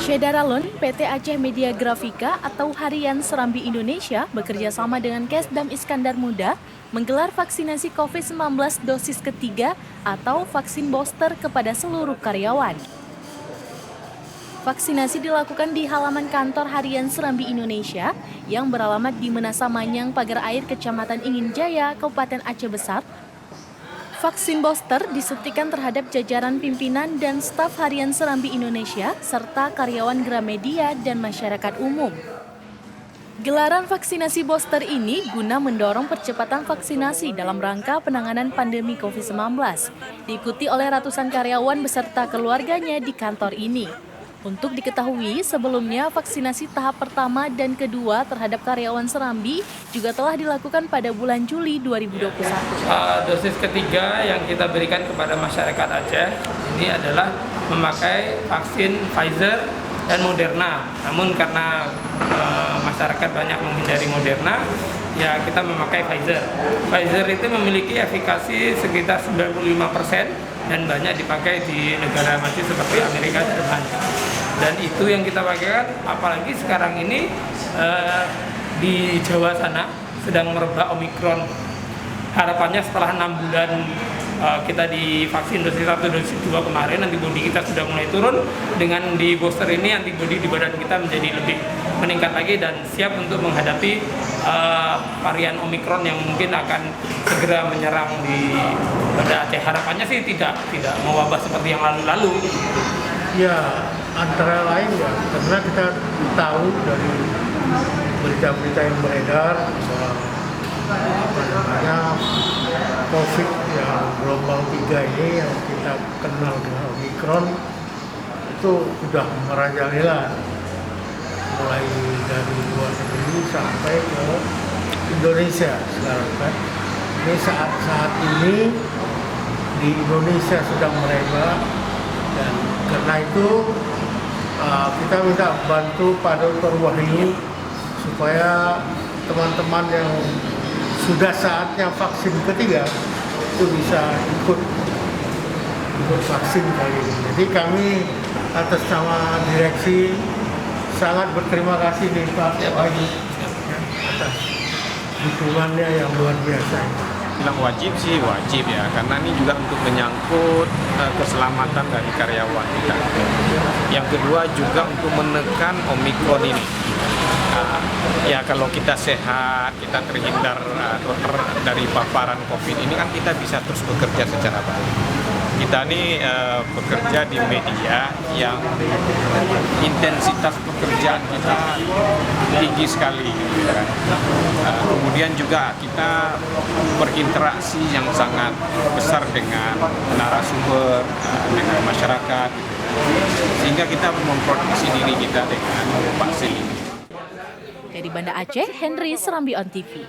Syedaralun, PT Aceh Media Grafika atau Harian Serambi Indonesia bekerja sama dengan Kesdam Iskandar Muda menggelar vaksinasi COVID-19 dosis ketiga atau vaksin booster kepada seluruh karyawan. Vaksinasi dilakukan di halaman kantor Harian Serambi Indonesia yang beralamat di Menasa Manyang, Pagar Air, Kecamatan Ingin Jaya, Kabupaten Aceh Besar. Vaksin booster disuntikan terhadap jajaran pimpinan dan staf Harian Serambi Indonesia serta karyawan Gramedia dan masyarakat umum. Gelaran vaksinasi booster ini guna mendorong percepatan vaksinasi dalam rangka penanganan pandemi COVID-19, diikuti oleh ratusan karyawan beserta keluarganya di kantor ini. Untuk diketahui, sebelumnya vaksinasi tahap pertama dan kedua terhadap karyawan Serambi juga telah dilakukan pada bulan Juli 2021. Dosis ketiga yang kita berikan kepada masyarakat Aceh ini adalah memakai vaksin Pfizer dan Moderna. Namun karena masyarakat banyak menghindari Moderna, ya kita memakai Pfizer. Pfizer itu memiliki efikasi sekitar 95% dan banyak dipakai di negara maju seperti Amerika dan Jerman. Dan itu yang kita pakaikan, apalagi sekarang ini di Jawa sana sedang merebak Omikron. Harapannya setelah 6 bulan kita divaksin dosis 1, dosis 2 kemarin, antibodi kita sudah mulai turun. Dengan di booster ini, antibodi di badan kita menjadi lebih meningkat lagi dan siap untuk menghadapi varian Omikron yang mungkin akan segera menyerang di Banda Aceh. Harapannya sih tidak mewabah seperti yang lalu-lalu. Ya, antara lain ya, karena kita tahu dari berita-berita yang beredar bahwa COVID yang gelombang 3 ini yang kita kenal dengan Omikron itu sudah merajalela mulai dari luar negeri sampai ke Indonesia sekarang kan. Ini saat ini di Indonesia sedang merebak dan karena itu kita minta bantu Pak Dr. Wahyu supaya teman-teman yang sudah saatnya vaksin ketiga itu bisa ikut vaksin kali ini. Jadi kami atas nama direksi sangat berterima kasih nih Pak Wahyu atas dukungannya yang luar biasa. Bilang wajib sih wajib ya, karena ini juga untuk menyangkut keselamatan dari karyawan kita. Yang kedua juga untuk menekan Omikron ini. Ya kalau kita sehat, kita terhindar dari paparan COVID ini kan kita bisa terus bekerja secara baik. Kita ini bekerja di media yang intensitas pekerjaan kita tinggi sekali. Gitu kan. Kemudian juga kita berinteraksi yang sangat besar dengan narasumber, dengan masyarakat, sehingga kita memproduksi diri kita dengan vaksin ini. Dari Banda Aceh, Henry, Serambi On TV.